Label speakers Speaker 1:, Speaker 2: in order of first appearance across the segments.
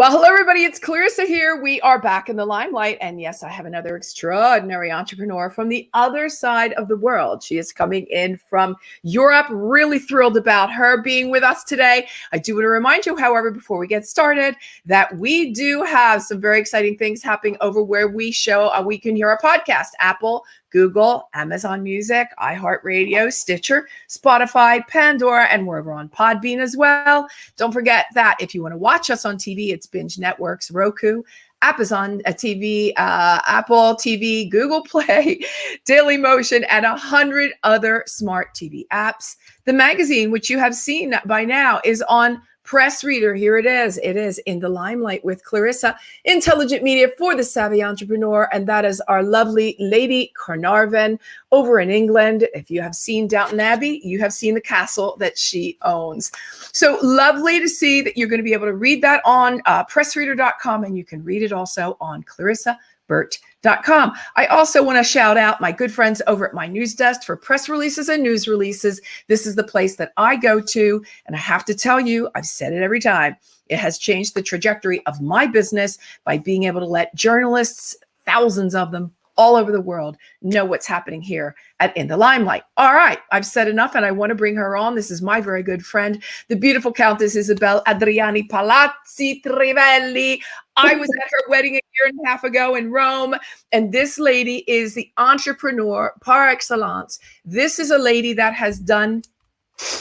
Speaker 1: Well, hello, everybody. It's Clarissa here. We are back in the limelight. And yes, I have another extraordinary entrepreneur from the other side of the world. She is coming in from Europe. Really thrilled about her being with us today. I do want to remind you, however, before we get started, that we do have some very exciting things happening over where we can hear our podcast, Apple, Google, Amazon Music, iHeartRadio, Stitcher, Spotify, Pandora, and we're over on Podbean as well. Don't forget that if you want to watch us on TV, it's Binge Networks, Roku, Amazon TV, Apple TV, Google Play, Daily Motion, and 100 other smart TV apps. The magazine, which you have seen by now, is on Press Reader. Here it is. It is In the Limelight with Clarissa, intelligent media for the savvy entrepreneur. And that is our lovely Lady Carnarvon over in England. If you have seen Downton Abbey, you have seen the castle that she owns. So lovely to see that you're going to be able to read that on pressreader.com, and you can read it also on clarissaburt.com. I also want to shout out my good friends over at my news desk for press releases and news releases. This is the place that I go to, and I have to tell you, I've said it every time, it has changed the trajectory of my business by being able to let journalists, thousands of them all over the world, know what's happening here at In the Limelight. All right, I've said enough, and I want to bring her on. This is my very good friend, the beautiful Countess Isabelle Adriani Palazzi Trivelli. I was at her wedding a year and a half ago in Rome, and this lady is the entrepreneur par excellence. This is a lady that has done,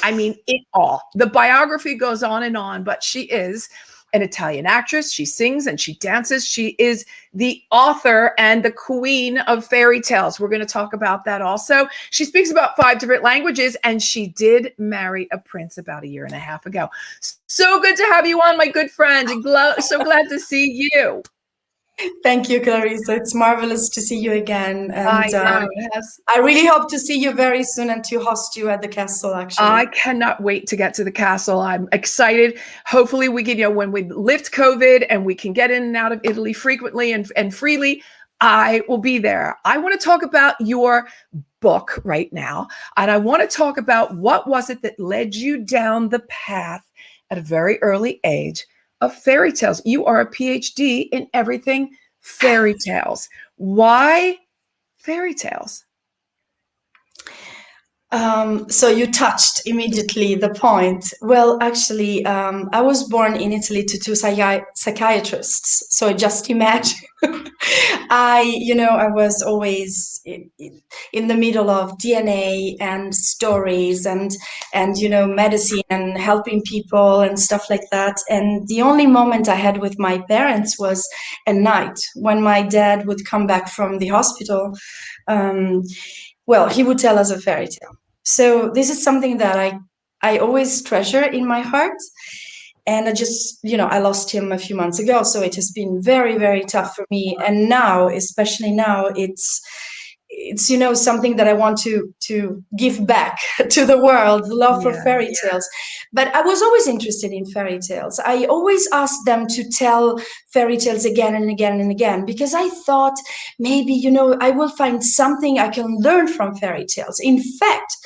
Speaker 1: it all. The biography goes on, but she is an Italian actress. She sings and she dances. She is the author and the queen of fairy tales. We're going to talk about that also. She speaks about 5 different languages, and she did marry a prince about a year and a half ago. So good to have you on, my good friend. So glad to see you.
Speaker 2: Thank you, Clarissa. It's marvelous to see you again. And
Speaker 1: yes.
Speaker 2: I really hope to see you very soon and to host you at the castle, actually.
Speaker 1: I cannot wait to get to the castle. I'm excited. Hopefully we can, when we lift COVID and we can get in and out of Italy frequently and freely, I will be there. I want to talk about your book right now. And I want to talk about what was it that led you down the path at a very early age of fairy tales. You are a PhD in everything fairy tales. Why fairy tales?
Speaker 2: So you touched immediately the point. Well, actually, I was born in Italy to 2 psychiatrists. So just imagine, I was always in the middle of DNA and stories and medicine and helping people and stuff like that. And the only moment I had with my parents was at night when my dad would come back from the hospital. Well, he would tell us a fairy tale. So this is something that I always treasure in my heart. And I just, I lost him a few months ago. So it has been very, very tough for me. And now, especially now, it's something that I want to give back to the world, the love for fairy tales. But I was always interested in fairy tales. I always asked them to tell fairy tales again and again and again, because I thought maybe, I will find something I can learn from fairy tales. In fact,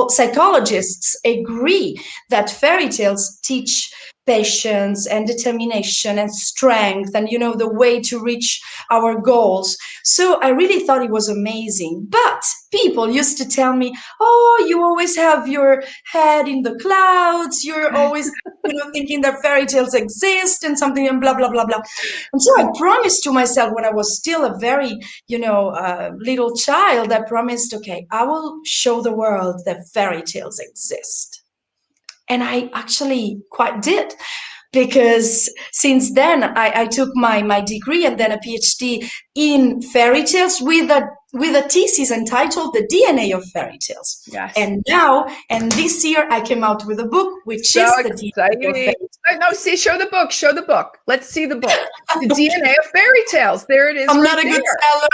Speaker 2: psychologists agree that fairy tales teach patience and determination and strength and the way to reach our goals. So I really thought it was amazing. But people used to tell me, oh, you always have your head in the clouds, you're always thinking that fairy tales exist and something and blah blah blah blah. And so I promised to myself, when I was still a very little child, I promised, okay, I will show the world that fairy tales exist. And I actually quite did, because since then I took my degree and then a PhD in fairy tales with a thesis entitled The DNA of Fairy Tales.
Speaker 1: Yes.
Speaker 2: And this year I came out with a book, which is The DNA of Fairy Tales.
Speaker 1: No, see, show the book. Let's see the book. The DNA of Fairy Tales. There it is.
Speaker 2: I'm not a good seller.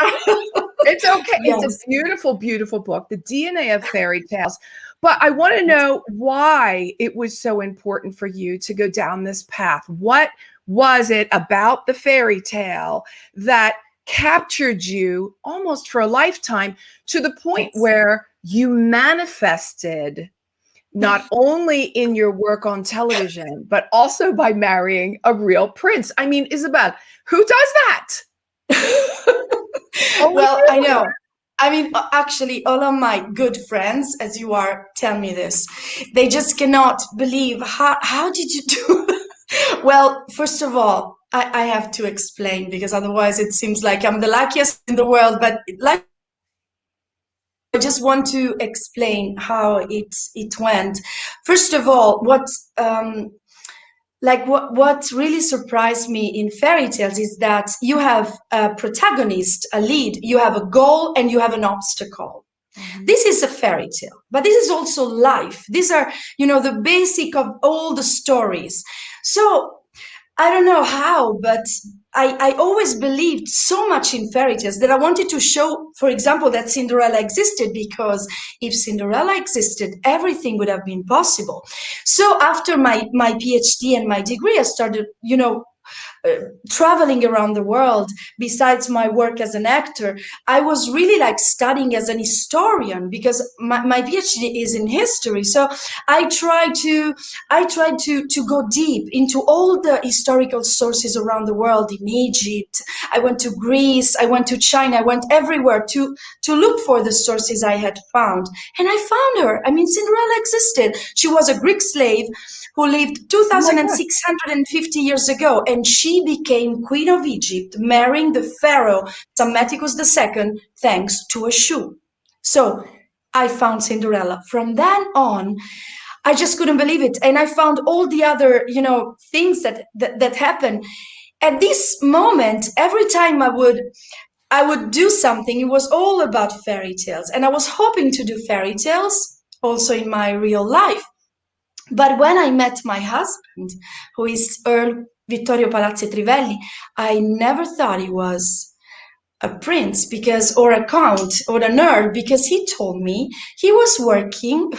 Speaker 1: It's okay.
Speaker 2: Yes.
Speaker 1: It's a beautiful, beautiful book, The DNA of Fairy Tales. But I want to know why it was so important for you to go down this path. What was it about the fairy tale that captured you almost for a lifetime to the point where you manifested not only in your work on television, but also by marrying a real prince. I mean, Isabelle, who does that? Only
Speaker 2: Well,
Speaker 1: you.
Speaker 2: I know. I mean, actually, all of my good friends, as you are, tell me this. They just cannot believe how did you do? Well, first of all, I have to explain because otherwise it seems like I'm the luckiest in the world. But like, I just want to explain how it went. First of all, what really surprised me in fairy tales is that you have a protagonist, a lead, you have a goal, and you have an obstacle. This is a fairy tale, but this is also life. These are, the basic of all the stories. So I don't know how, but I always believed so much in fairy tales that I wanted to show, for example, that Cinderella existed, because if Cinderella existed, everything would have been possible. So after my PhD and my degree, I started, traveling around the world. Besides my work as an actor, I was really like studying as an historian, because my PhD is in history. So I tried to go deep into all the historical sources around the world. In Egypt, I went to Greece, I went to China, I went everywhere to look for the sources I had found. And I found her. I mean, Cinderella existed. She was a Greek slave who lived
Speaker 1: Oh my God.
Speaker 2: 2,650 years ago, and she became Queen of Egypt, marrying the Pharaoh Psammetichus II, thanks to a shoe. So I found Cinderella. From then on, I just couldn't believe it, and I found all the other, things that happened. At this moment, every time I would do something, it was all about fairy tales, and I was hoping to do fairy tales also in my real life. But when I met my husband, who is Earl Vittorio Palazzi Trivelli, I never thought he was a prince, because, or a count, or an earl, because he told me he was working.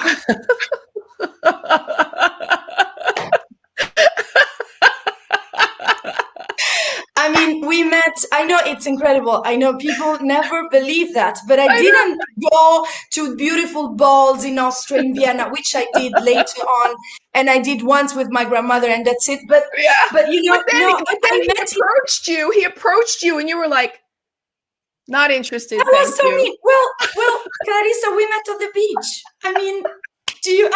Speaker 2: I mean, we met. I know it's incredible. I know people never believe that, but I
Speaker 1: I know.
Speaker 2: didn't go to beautiful balls in Austria, in Vienna, which I did later on, and I did once with my grandmother, and that's it. But,
Speaker 1: Yeah.
Speaker 2: but no,
Speaker 1: But
Speaker 2: I
Speaker 1: then he
Speaker 2: met him.
Speaker 1: approached you. He approached you, and you were like, not
Speaker 2: I
Speaker 1: interested,
Speaker 2: was
Speaker 1: thank
Speaker 2: so
Speaker 1: you.
Speaker 2: mean. Well, Clarissa, we met at the beach. Do you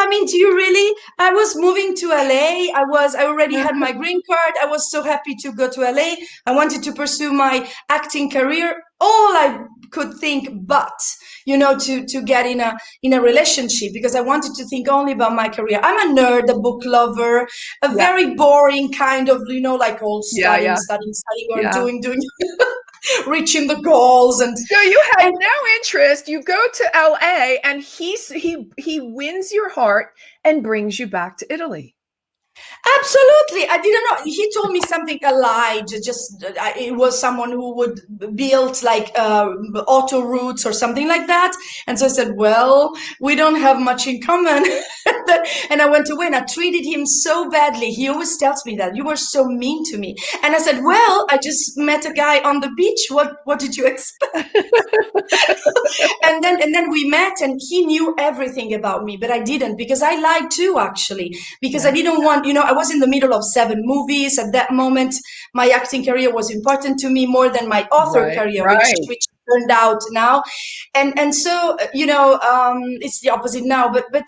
Speaker 2: really? I was moving to LA. I already had my green card. I was so happy to go to LA. I wanted to pursue my acting career. All I could think but, to get in a relationship, because I wanted to think only about my career. I'm a nerd, a book lover, a
Speaker 1: Yeah.
Speaker 2: very boring kind of, like all
Speaker 1: Yeah.
Speaker 2: studying,
Speaker 1: Yeah.
Speaker 2: studying, studying, or
Speaker 1: Yeah.
Speaker 2: doing reaching the goals. and
Speaker 1: So you had
Speaker 2: and
Speaker 1: no interest. You go to LA, and he wins your heart and brings you back to Italy.
Speaker 2: Absolutely. I didn't know. He told me something, a lie. Just it was someone who would build like auto routes or something like that. And so I said, well, we don't have much in common. And I went away, and I treated him so badly. He always tells me that you were so mean to me. And I said, well, I just met a guy on the beach. What did you expect? And then we met, and he knew everything about me, but I didn't, because I lied too, actually, because I
Speaker 1: Yeah.
Speaker 2: didn't want, I was in the middle of 7 movies at that moment. My acting career was important to me more than my author
Speaker 1: Right.
Speaker 2: career, which
Speaker 1: Right.
Speaker 2: which turned out now. And so, it's the opposite now, but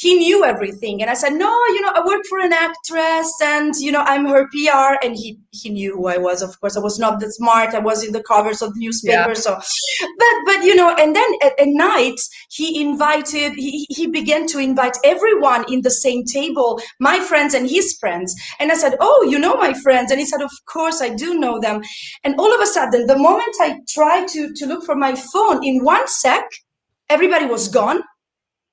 Speaker 2: he knew everything, and I said, no, I work for an actress, and I'm her PR, and he knew who I was. Of course, I was not that smart. I was in the covers of the
Speaker 1: Yeah.
Speaker 2: newspapers, so but and then at night he began to invite everyone in the same table, my friends and his friends. And I said, oh, you know my friends? And he said, of course I do know them. And all of a sudden, the moment I tried to look for my phone, in 1 sec, everybody was gone,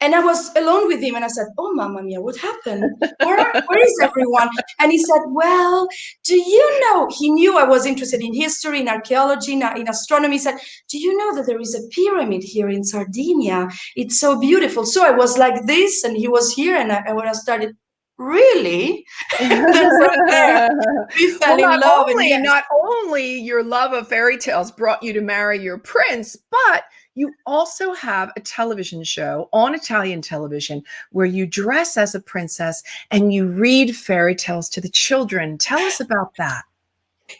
Speaker 2: and I was alone with him, and I said, oh, Mamma Mia, what happened? Where is everyone? And he said, well, do you know, he knew I was interested in history, in archaeology, in astronomy. He said, do you know that there is a pyramid here in Sardinia? It's so beautiful. So I was like this, and he was here, and when I started really? Then right there, we
Speaker 1: Well,
Speaker 2: fell in love. And yes,
Speaker 1: not only your love of fairy tales brought you to marry your prince, but you also have a television show on Italian television where you dress as a princess and you read fairy tales to the children. Tell us about that.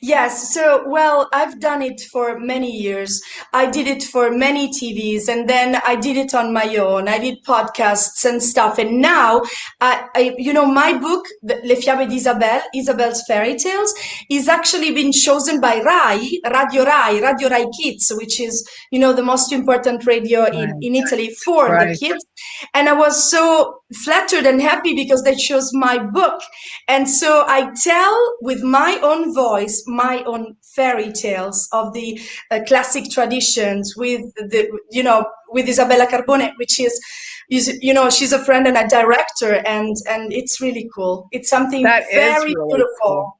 Speaker 2: yes. So, well, I've done it for many years. I did it for many TVs, and then I did it on my own. I did podcasts and stuff. And now, my book, Le Fiabe di Isabelle, Isabel's Fairy Tales, is actually been chosen by Radio Rai Kids, which is, the most important radio
Speaker 1: Right.
Speaker 2: in Italy for the
Speaker 1: Right.
Speaker 2: kids. And I was so flattered and happy because they chose my book. And so I tell with my own voice, my own fairy tales of the classic traditions with with Isabella Carbone, which is, she's a friend and a director, and it's really cool. It's something
Speaker 1: That is
Speaker 2: very
Speaker 1: really cool.
Speaker 2: beautiful.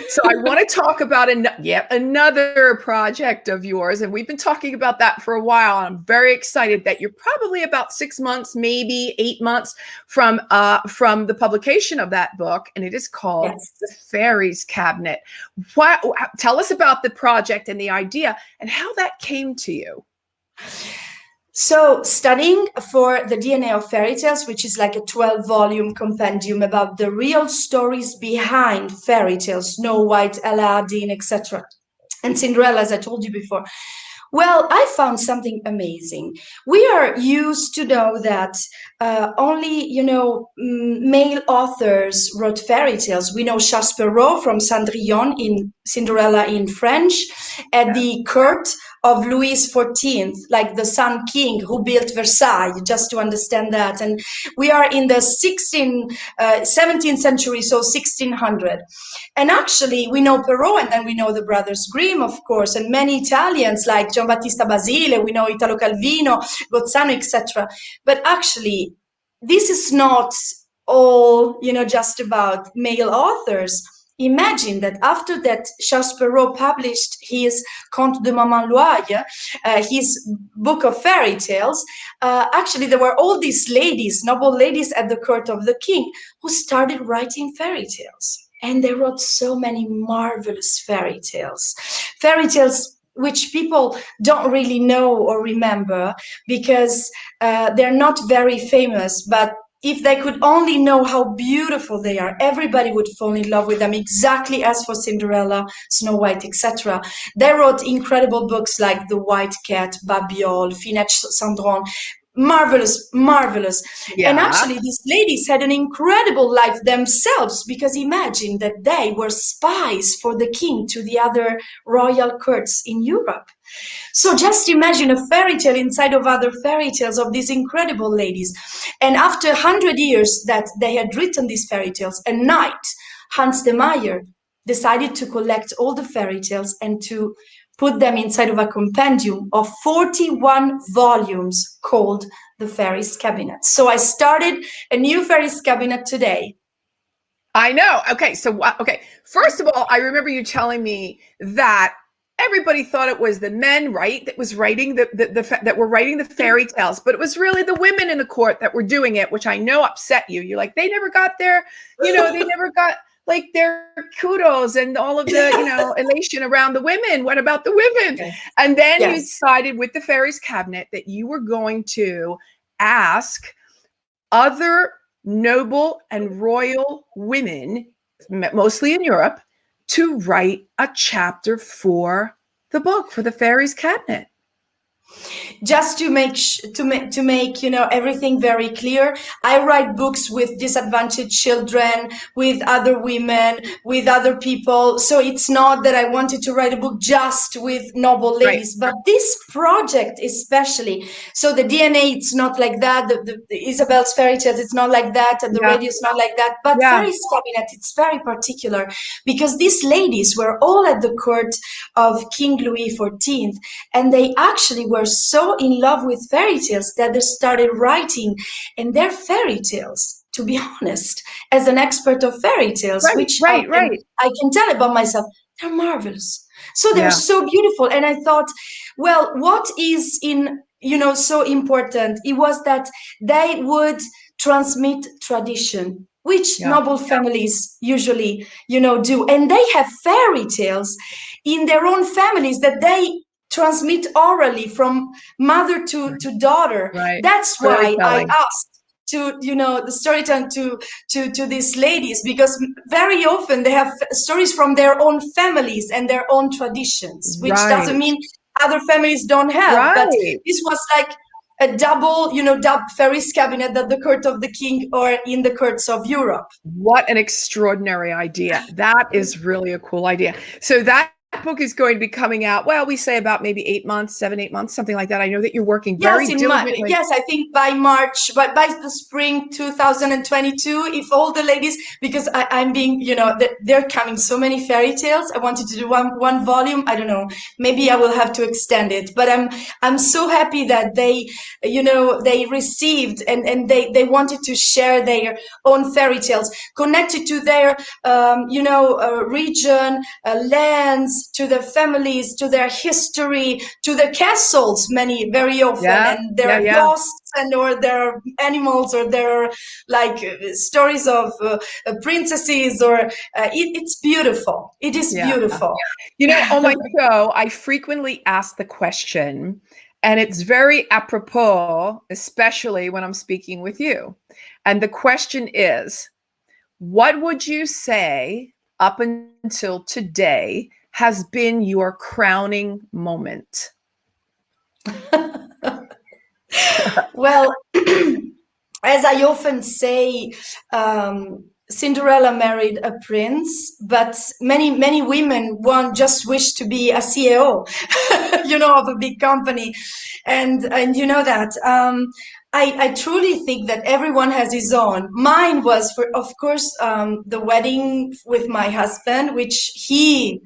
Speaker 1: So I want to talk about yet another project of yours, and we've been talking about that for a while. I'm very excited that you're probably about 6 months, maybe 8 months from the publication of that book, and it is called
Speaker 2: Yes.
Speaker 1: The Fairies Cabinet. Tell us about the project and the idea and how that came to you.
Speaker 2: So, studying for the DNA of fairy tales, which is like a 12-volume compendium about the real stories behind fairy tales, Snow White, Aladdin, etc., and Cinderella, as I told you before. Well, I found something amazing. We are used to know that only, male authors wrote fairy tales. We know Charles Perrault from Cendrillon in Cinderella in French, at the court of Louis XIV, like the Sun King who built Versailles, just to understand that. And we are in the 17th century, so 1600. And actually, we know Perrault, and then we know the Brothers Grimm, of course, and many Italians like Giambattista Basile, we know Italo Calvino, Gozzano, etc. But actually, this is not all, just about male authors. Imagine that after that, Charles Perrault published his Conte de Maman Loire, his book of fairy tales. Actually, there were all these ladies, noble ladies at the court of the king, who started writing fairy tales. And they wrote so many marvelous fairy tales which people don't really know or remember because they're not very famous. But if they could only know how beautiful they are, everybody would fall in love with them, exactly as for Cinderella, Snow White, etc. They wrote incredible books like The White Cat, Babiole, Finette Cendrillon. Marvelous.
Speaker 1: Yeah.
Speaker 2: And actually, these ladies had an incredible life themselves, because imagine that they were spies for the king to the other royal courts in Europe. So just imagine a fairy tale inside of other fairy tales of these incredible ladies. And after 100 years that they had written these fairy tales, a knight, Hans de Meyer, decided to collect all the fairy tales and to put them inside of a compendium of 41 volumes called the Fairies Cabinet. So I started a new Fairies Cabinet today.
Speaker 1: I know. Okay. So, first of all, I remember you telling me that everybody thought it was the men, right, that was writing that were writing the fairy tales, but it was really the women in the court that were doing it, which I know upset you. You're like, they never got their, they never got like their kudos and all of the, elation around the women. What about the women?
Speaker 2: Okay.
Speaker 1: And then
Speaker 2: Yes.
Speaker 1: you decided with the Fairies Cabinet that you were going to ask other noble and royal women, mostly in Europe, to write a chapter for the book, for the Fairies Cabinet.
Speaker 2: Just to make everything very clear, I write books with disadvantaged children, with other women, with other people. So it's not that I wanted to write a book just with noble ladies,
Speaker 1: Right.
Speaker 2: but this project especially. So the DNA, it's not like that. The Isabel's fairy tales, it's not like that. And the radio is not like that. But Fairies Cabinet, it's very particular because these ladies were all at the court of King Louis XIV, and they actually were so in love with fairy tales that they started writing. And their fairy tales, to be honest, as an expert of fairy tales, I can tell about myself, they're marvelous. So they're so beautiful. And I thought, well, what is so important? It was that they would transmit tradition. which
Speaker 1: Yeah.
Speaker 2: noble families usually, do. And they have fairy tales in their own families that they transmit orally from mother to daughter.
Speaker 1: Right.
Speaker 2: That's why I
Speaker 1: Storytelling.
Speaker 2: asked to, the storytelling to these ladies, because very often they have stories from their own families and their own traditions, which doesn't
Speaker 1: Right.
Speaker 2: mean other families don't have, but
Speaker 1: Right.
Speaker 2: this was like a double, Fairies Cabinet at the court of the king or in the courts of Europe.
Speaker 1: What an extraordinary idea. That is really a cool idea. So that book is going to be coming out, well, we say about maybe 8 months, 7, 8 months, something like that. I know that you're working very diligently.
Speaker 2: Yes, I think by March, by the spring 2022, if all the ladies, because I'm being, they're coming so many fairy tales. I wanted to do one volume. I don't know, maybe I will have to extend it, but I'm so happy that they, they received and they wanted to share their own fairy tales connected to their, region, lands, to their families, to their history, to their castles, very often,
Speaker 1: Yeah.
Speaker 2: and their
Speaker 1: Yeah.
Speaker 2: ghosts and or their animals, or their stories of princesses, or it's beautiful. It is
Speaker 1: Yeah.
Speaker 2: beautiful.
Speaker 1: On my show, I frequently ask the question, and it's very apropos, especially when I'm speaking with you. And the question is, what would you say up until today has been your crowning moment?
Speaker 2: Well, as I often say, Cinderella married a prince, but many women just wish to be a CEO, of a big company, and you know that. I truly think that everyone has his own. Mine was, of course, the wedding with my husband, which he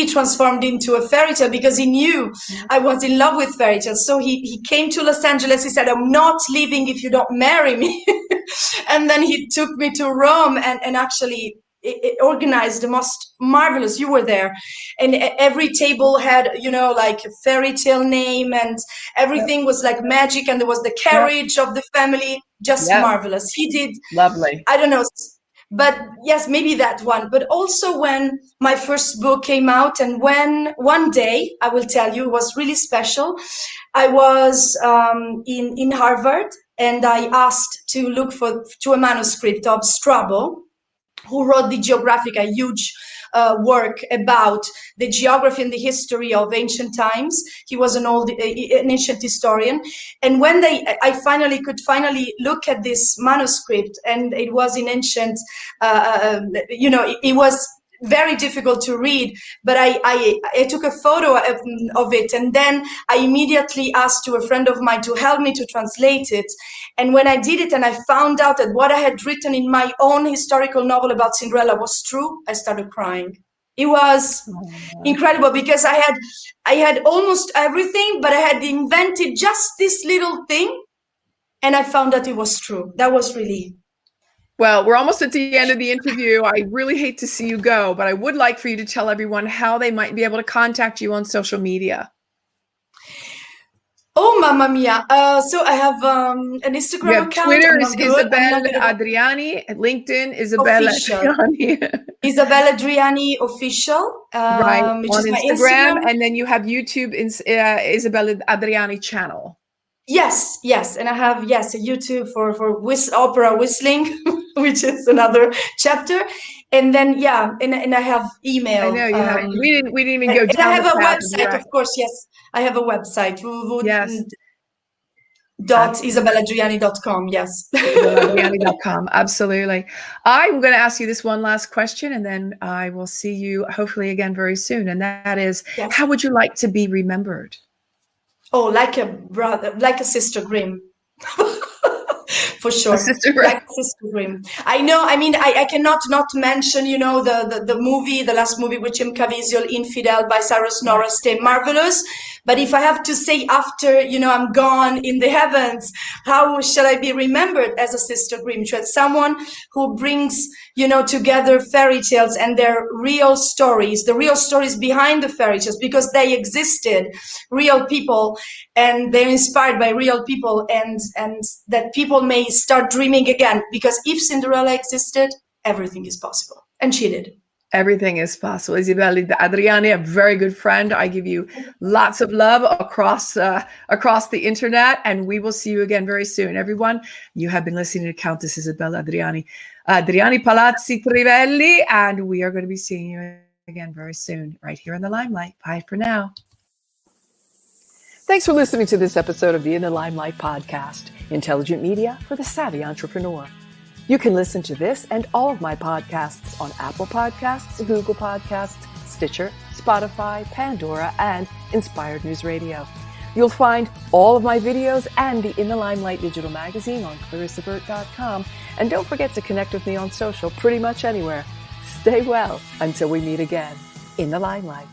Speaker 2: transformed into a fairy tale, because he knew I was in love with fairy tales. So he came to Los Angeles. He said, "I'm not leaving if you don't marry me." And then he took me to Rome and actually it organized the most marvelous. You were there, and every table had, like a fairy tale name, and everything was like magic. And there was the carriage of the family, just
Speaker 1: Yep.
Speaker 2: marvelous. He did,
Speaker 1: Lovely.
Speaker 2: I don't know, but yes, maybe that one. But also when my first book came out, and when one day, I will tell you, it was really special. I was in Harvard, and I asked to look to a manuscript of Strabo, who wrote the Geographic, a huge work about the geography and the history of ancient times. He was an ancient historian. And when I could finally look at this manuscript, and it was in ancient, it was very difficult to read, but I took a photo of it, and then I immediately asked to a friend of mine to help me to translate it. And when I did it, and I found out that what I had written in my own historical novel about Cinderella was true, I started crying. It was incredible, because I had almost everything, but I had invented just this little thing, and I found that it was true. That was really...
Speaker 1: Well, we're almost at the end of the interview. I really hate to see you go, but I would like for you to tell everyone how they might be able to contact you on social media.
Speaker 2: Oh, mamma mia. So I have an
Speaker 1: You
Speaker 2: Instagram
Speaker 1: have
Speaker 2: account.
Speaker 1: Twitter
Speaker 2: I'm
Speaker 1: is
Speaker 2: not good. I'm
Speaker 1: Isabelle
Speaker 2: not good at
Speaker 1: Adriani, LinkedIn Isabelle
Speaker 2: official.
Speaker 1: Adriani.
Speaker 2: Isabelle Adriani official,
Speaker 1: Right,
Speaker 2: which
Speaker 1: on
Speaker 2: is my
Speaker 1: Instagram,
Speaker 2: Instagram.
Speaker 1: and then you have YouTube Isabelle Adriani channel.
Speaker 2: Yes, and I have a YouTube for opera whistling, which is another chapter, and then and I have email.
Speaker 1: I know you have. We didn't even go
Speaker 2: And I
Speaker 1: down
Speaker 2: have
Speaker 1: the
Speaker 2: a
Speaker 1: path of
Speaker 2: website,
Speaker 1: your.
Speaker 2: of course. Yes, I have a website
Speaker 1: Yes,
Speaker 2: www.isabelleadriani.com. Yes.
Speaker 1: IsabelleAdriani.com. Absolutely. I'm going to ask you this one last question, and then I will see you hopefully again very soon. And that is,
Speaker 2: Yes.
Speaker 1: how would you like to be remembered?
Speaker 2: Oh, like a brother, like a sister Grimm. For sure.
Speaker 1: Sister
Speaker 2: Like Sister Grimm. I know, I mean, I cannot not mention, the movie, the last movie with Jim Caviezel, Infidel by Cyrus Norris, marvelous. But if I have to say after, I'm gone in the heavens, how shall I be remembered as a Sister Grimm? Someone who brings, together fairy tales and their real stories, the real stories behind the fairy tales, because they existed, real people, and they're inspired by real people, and that people may start dreaming again, because if Cinderella existed, everything is possible. And she did.
Speaker 1: Everything is possible. Isabelle, Adriani, a very good friend. I give you lots of love across the internet, and we will see you again very soon. Everyone, you have been listening to Countess Isabelle Adriani Palazzi Trivelli, and we are going to be seeing you again very soon, right here in the Limelight. Bye for now. Thanks for listening to this episode of the In the Limelight podcast, intelligent media for the savvy entrepreneur. You can listen to this and all of my podcasts on Apple Podcasts, Google Podcasts, Stitcher, Spotify, Pandora, and Inspired News Radio. You'll find all of my videos and the In the Limelight digital magazine on clarissaburt.com. And don't forget to connect with me on social pretty much anywhere. Stay well until we meet again in the Limelight.